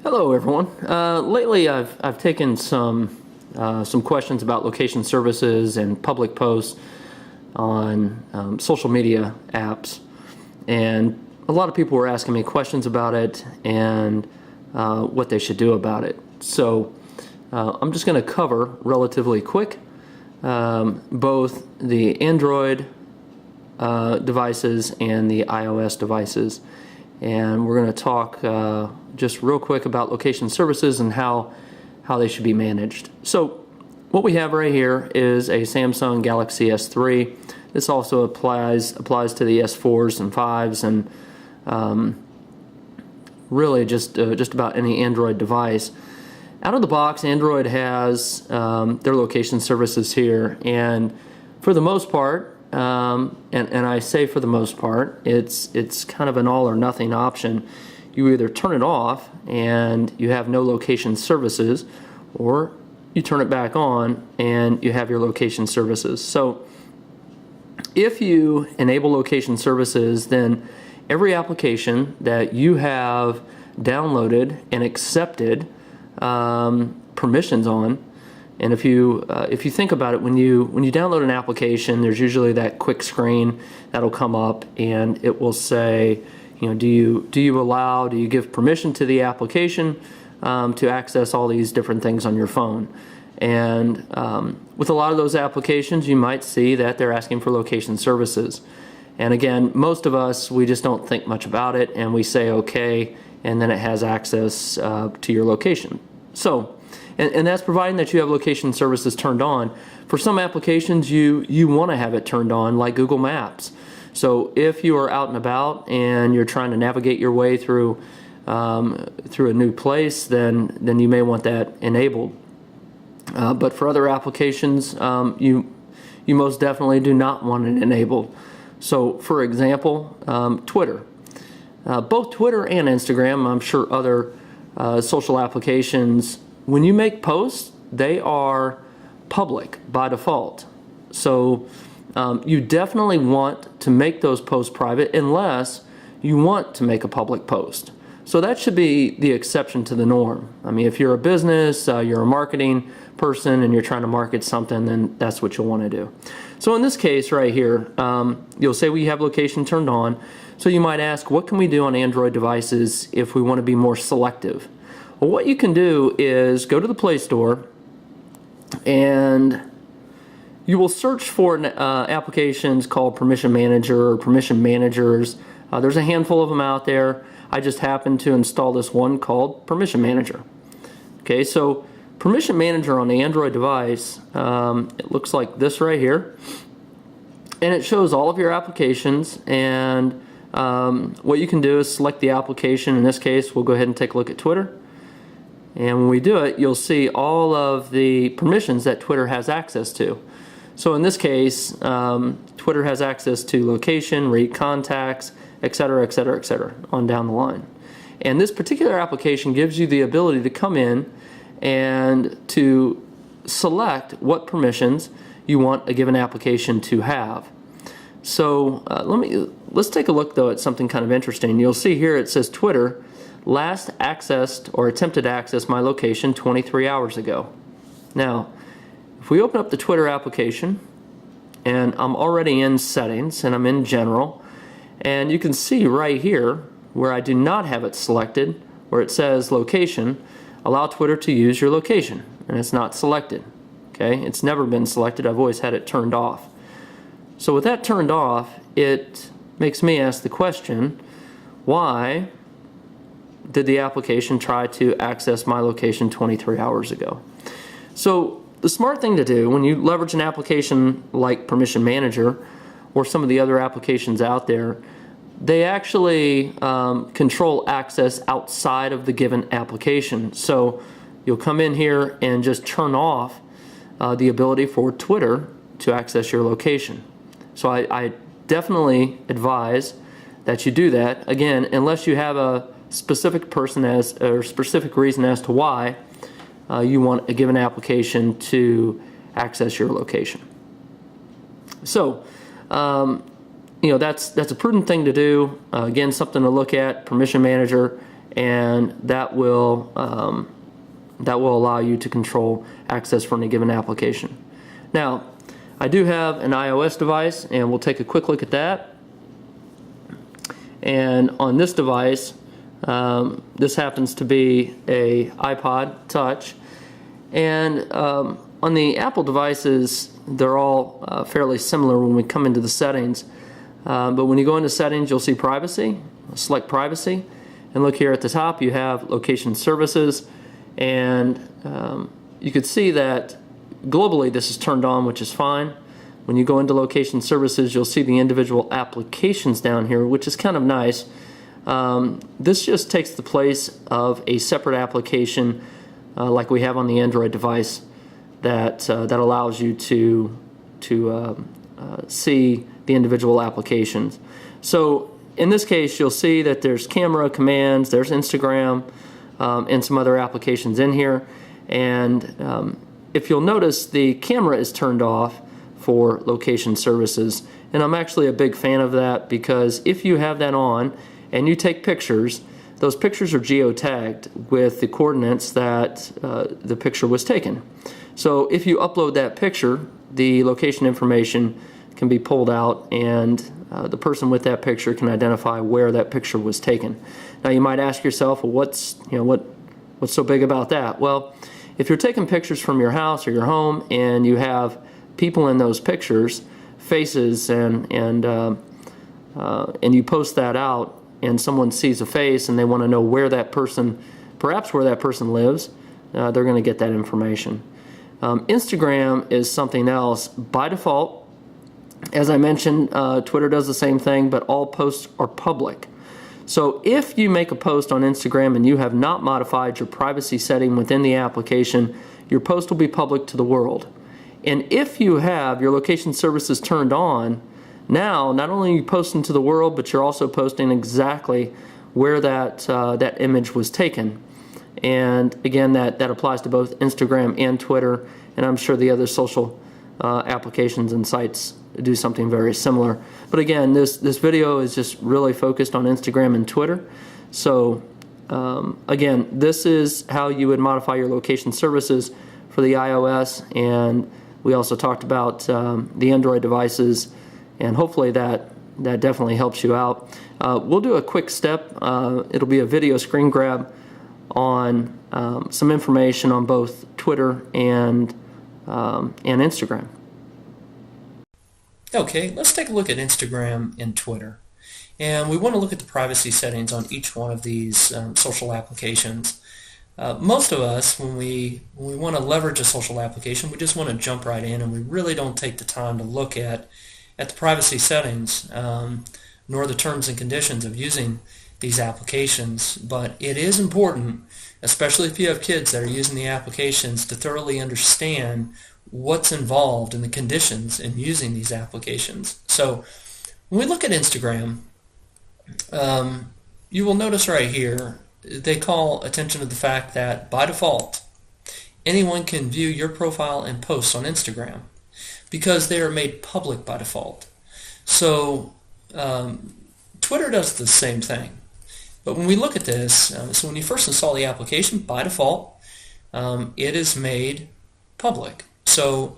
Hello, everyone. Lately, I've taken some questions about location services and public posts on social media apps, and a lot of people were asking me questions about it and what they should do about it. So I'm just going to cover relatively quick both the Android devices and the iOS devices, and we're going to talk just real quick about location services and how they should be managed. So what we have right here is a Samsung Galaxy S3. This also applies to the S4s and 5s and really just about any Android device. Out of the box, Android has their location services here, and for the most part, and I say for the most part, it's kind of an all or nothing option. You either turn it off and you have no location services, or you turn it back on and you have your location services. So if you enable location services, then every application that you have downloaded and accepted permissions on, and if you think about it, when you download an application, there's usually that quick screen that'll come up, and it will say, do you give permission to the application to access all these different things on your phone? And with a lot of those applications, you might see that they're asking for location services. And again, most of us, we just don't think much about it, and we say okay, and then it has access to your location. So, and that's providing that you have location services turned on. For some applications, you want to have it turned on, like Google Maps. So if you are out and about and you're trying to navigate your way through a new place, then you may want that enabled. But for other applications, you most definitely do not want it enabled. So, for example, Twitter. Both Twitter and Instagram, I'm sure other social applications, when you make posts, they are public by default. So you definitely want to make those posts private unless you want to make a public post. So that should be the exception to the norm. I mean, if you're a business, you're a marketing person, and you're trying to market something, then that's what you'll want to do. So in this case right here, you'll say we have location turned on. So you might ask, what can we do on Android devices if we want to be more selective? Well, what you can do is go to the Play Store, and you will search for applications called Permission Manager or Permission Managers. There's a handful of them out there. I just happened to install this one called Permission Manager. Okay, so Permission Manager on the Android device, it looks like this right here. And it shows all of your applications, and what you can do is select the application. In this case, we'll go ahead and take a look at Twitter. And when we do it, you'll see all of the permissions that Twitter has access to. So in this case, Twitter has access to location, read contacts, etc., etc., etc., on down the line. And this particular application gives you the ability to come in and to select what permissions you want a given application to have. So let's take a look though at something kind of interesting. You'll see here it says Twitter last accessed or attempted to access my location 23 hours ago. Now, if we open up the Twitter application, and I'm already in settings and I'm in general, and you can see right here where I do not have it selected, where it says location, allow Twitter to use your location, and it's not selected. Okay, it's never been selected. I've always had it turned off. So with that turned off, it makes me ask the question, why did the application try to access my location 23 hours ago? So the smart thing to do when you leverage an application like Permission Manager or some of the other applications out there, they actually control access outside of the given application. So you'll come in here and just turn off the ability for Twitter to access your location. So I definitely advise that you do that, again, unless you have a specific specific reason as to why you want a given application to access your location. So, that's a prudent thing to do. Again, something to look at. Permission Manager and that will allow you to control access for any given application. Now, I do have an iOS device, and we'll take a quick look at that. And on this device, this happens to be a iPod Touch, and on the Apple devices, they're all fairly similar when we come into the settings. But when you go into settings, you'll see privacy. Select privacy, and look here at the top, you have location services, and you could see that globally this is turned on, which is fine. When you go into location services, you'll see the individual applications down here, which is kind of nice. This just takes the place of a separate application like we have on the Android device that allows you to see the individual applications. So in this case, you'll see that there's camera commands, there's Instagram, and some other applications in here. And if you'll notice, the camera is turned off for location services. And I'm actually a big fan of that, because if you have that on and you take pictures, those pictures are geotagged with the coordinates that the picture was taken. So if you upload that picture, the location information can be pulled out, and the person with that picture can identify where that picture was taken. Now you might ask yourself, well, what's so big about that? Well, if you're taking pictures from your house or your home and you have people in those pictures, faces, and you post that out, and someone sees a face and they want to know where that person, perhaps where that person lives, they're going to get that information. Instagram is something else. By default, as I mentioned, Twitter does the same thing, but all posts are public. So if you make a post on Instagram and you have not modified your privacy setting within the application, your post will be public to the world. And if you have your location services turned on, now not only are you posting to the world, but you're also posting exactly where that image was taken. And again, that applies to both Instagram and Twitter, and I'm sure the other social applications and sites do something very similar. But again, this video is just really focused on Instagram and Twitter. So again, this is how you would modify your location services for the iOS, and we also talked about the Android devices, and hopefully that definitely helps you out. We'll do a quick step. It'll be a video screen grab on some information on both Twitter and Instagram. Okay, let's take a look at Instagram and Twitter. And we want to look at the privacy settings on each one of these social applications. Most of us, when we want to leverage a social application, we just want to jump right in, and we really don't take the time to look at the privacy settings, nor the terms and conditions of using these applications. But it is important, especially if you have kids that are using the applications, to thoroughly understand what's involved in the conditions in using these applications. So when we look at Instagram, you will notice right here they call attention to the fact that by default anyone can view your profile and posts on Instagram because they are made public by default. So Twitter does the same thing. But when we look at this, so when you first install the application, by default it is made public. So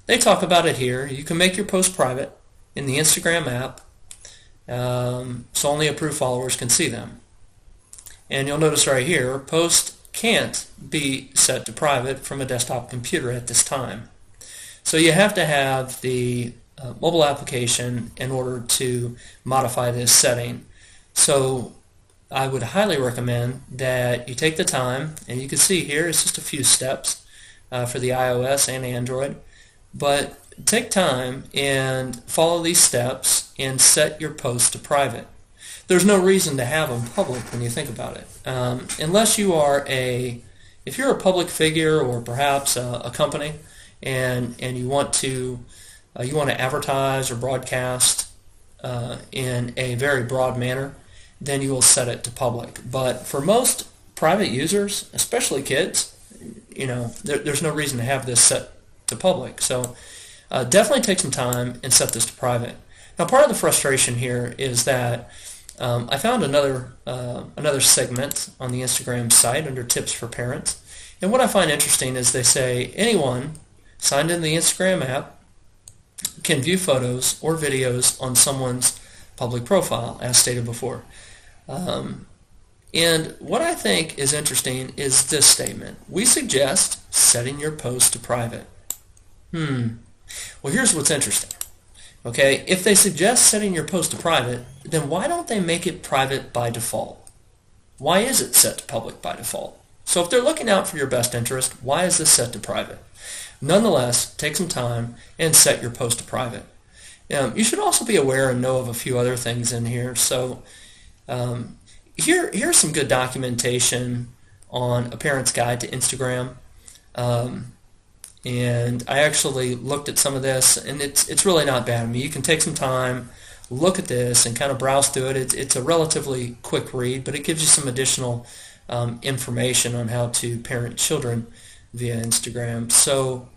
they talk about it here. You can make your post private in the Instagram app, so only approved followers can see them. And you'll notice right here, post can't be set to private from a desktop computer at this time. So you have to have the mobile application in order to modify this setting. So I would highly recommend that you take the time, and you can see here it's just a few steps for the iOS and Android, but take time and follow these steps and set your post to private. There's no reason to have them public when you think about it, unless you are if you're a public figure or perhaps a company, and you want to advertise or broadcast in a very broad manner, then you will set it to public. But for most private users, especially kids, there's no reason to have this set to public. So definitely take some time and set this to private. Now, part of the frustration here is that I found another segment on the Instagram site under Tips for Parents, and what I find interesting is they say anyone signed in the Instagram app can view photos or videos on someone's public profile, as stated before. And what I think is interesting is this statement. We suggest setting your post to private. Well, here's what's interesting. Okay, if they suggest setting your post to private, then why don't they make it private by default? Why is it set to public by default? So if they're looking out for your best interest, why is this set to private? Nonetheless, take some time and set your post to private. You should also be aware and know of a few other things in here. So here's some good documentation on A Parent's Guide to Instagram. And I actually looked at some of this, and it's really not bad. I mean, you can take some time, look at this, and kind of browse through it. It's a relatively quick read, but it gives you some additional information on how to parent children via Instagram. So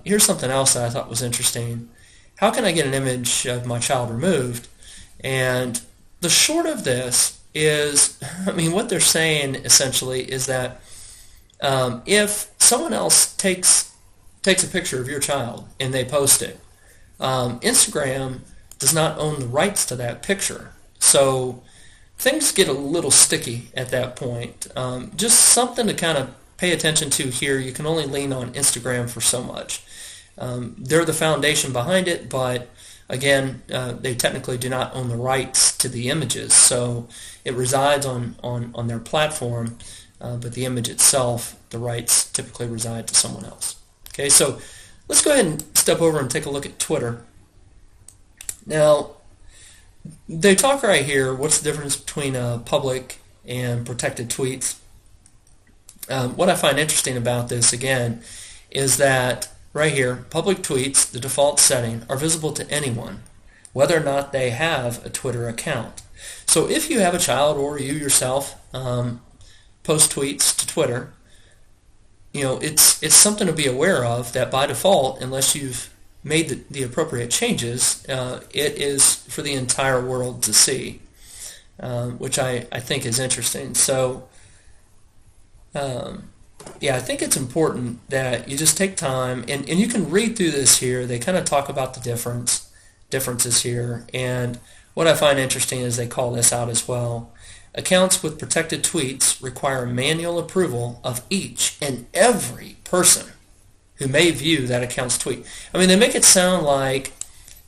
here's something else that I thought was interesting. How can I get an image of my child removed? And the short of this is, I mean, what they're saying essentially is that if someone else takes a picture of your child and they post it, Instagram does not own the rights to that picture. So things get a little sticky at that point. Just something to kind of pay attention to here. You can only lean on Instagram for so much. They're the foundation behind it, but again, they technically do not own the rights to the images. So it resides on their platform, but the image itself, the rights typically reside to someone else. Okay, so let's go ahead and step over and take a look at Twitter. Now, they talk right here, what's the difference between public and protected tweets? What I find interesting about this, again, is that right here, public tweets, the default setting, are visible to anyone, whether or not they have a Twitter account. So if you have a child or you yourself post tweets to Twitter, you know, it's something to be aware of that by default, unless you've made the appropriate changes, it is for the entire world to see, which I think is interesting. So yeah, I think it's important that you just take time, and you can read through this here. They kind of talk about the differences here, and what I find interesting is they call this out as well. Accounts with protected tweets require manual approval of each and every person who may view that account's tweet. I mean, they make it sound like,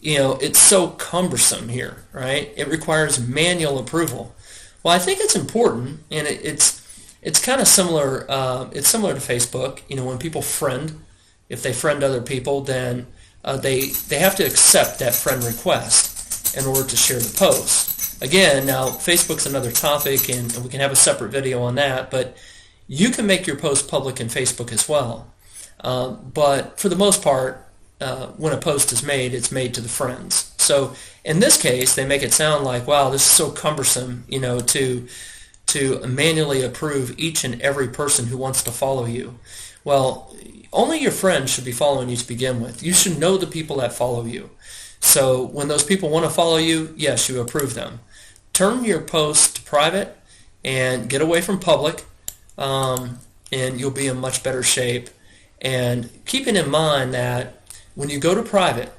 you know, it's so cumbersome here, right? It requires manual approval. Well, I think it's important, and it's kind of similar. It's similar to Facebook. You know, when people friend, if they friend other people, then they have to accept that friend request in order to share the post. Again, now Facebook's another topic, and we can have a separate video on that. But you can make your post public in Facebook as well. But for the most part, when a post is made, it's made to the friends. So in this case, they make it sound like, wow, this is so cumbersome, you know, to manually approve each and every person who wants to follow you. Well, only your friends should be following you to begin with. You should know the people that follow you. So when those people want to follow you, yes, you approve them. Turn your post to private and get away from public, and you'll be in much better shape. And keeping in mind that when you go to private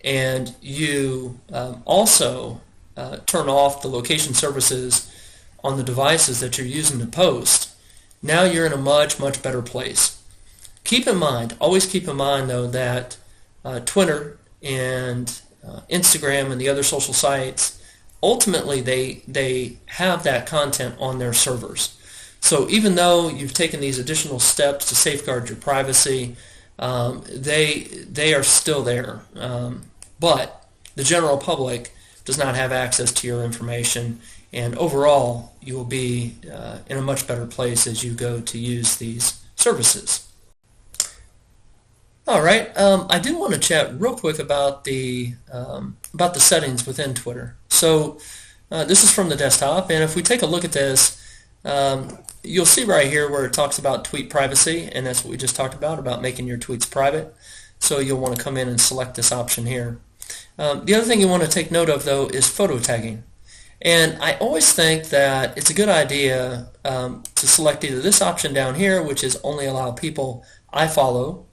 and you also turn off the location services on the devices that you're using to post, now you're in a much, much better place. Keep in mind, always keep in mind though, that Twitter and Instagram and the other social sites, ultimately they have that content on their servers. So even though you've taken these additional steps to safeguard your privacy, they are still there. But the general public does not have access to your information, and overall you will be in a much better place as you go to use these services. All right, I did want to chat real quick about the settings within Twitter. So this is from the desktop, and if we take a look at this, you'll see right here where it talks about tweet privacy, and that's what we just talked about making your tweets private. So you'll want to come in and select this option here. The other thing you want to take note of, though, is photo tagging. And I always think that it's a good idea to select either this option down here, which is only allow people I follow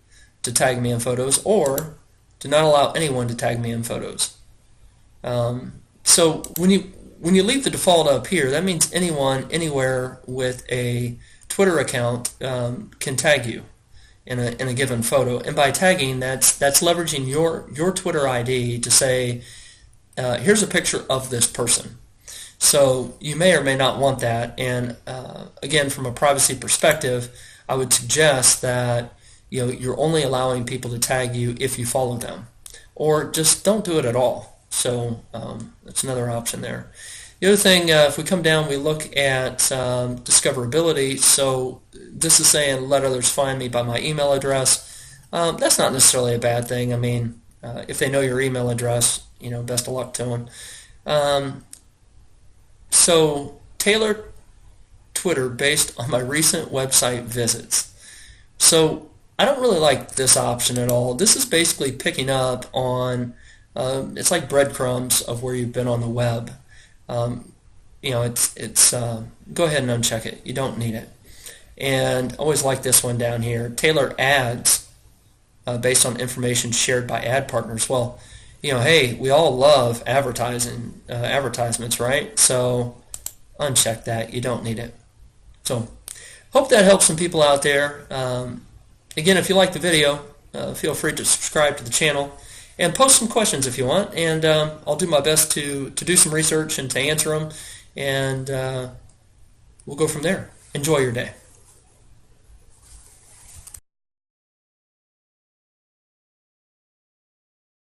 to tag me in photos, or to not allow anyone to tag me in photos. So when you leave the default up here, that means anyone, anywhere with a Twitter account can tag you in a given photo. And by tagging, that's leveraging your Twitter ID to say, here's a picture of this person. So you may or may not want that. And again, from a privacy perspective, I would suggest that you're only allowing people to tag you if you follow them, or just don't do it at all. So that's another option there. The other thing, if we come down, we look at discoverability. So this is saying let others find me by my email address. That's not necessarily a bad thing. I mean, if they know your email address, best of luck to them. So tailor Twitter based on my recent website visits. So I don't really like this option at all. This is basically picking up on, it's like breadcrumbs of where you've been on the web. It's go ahead and uncheck it. You don't need it. And I always like this one down here. Tailor ads based on information shared by ad partners. Well, hey, we all love advertisements, right? So uncheck that. You don't need it. So hope that helps some people out there. Again, if you like the video, feel free to subscribe to the channel and post some questions if you want, and I'll do my best to do some research and to answer them, and we'll go from there. Enjoy your day.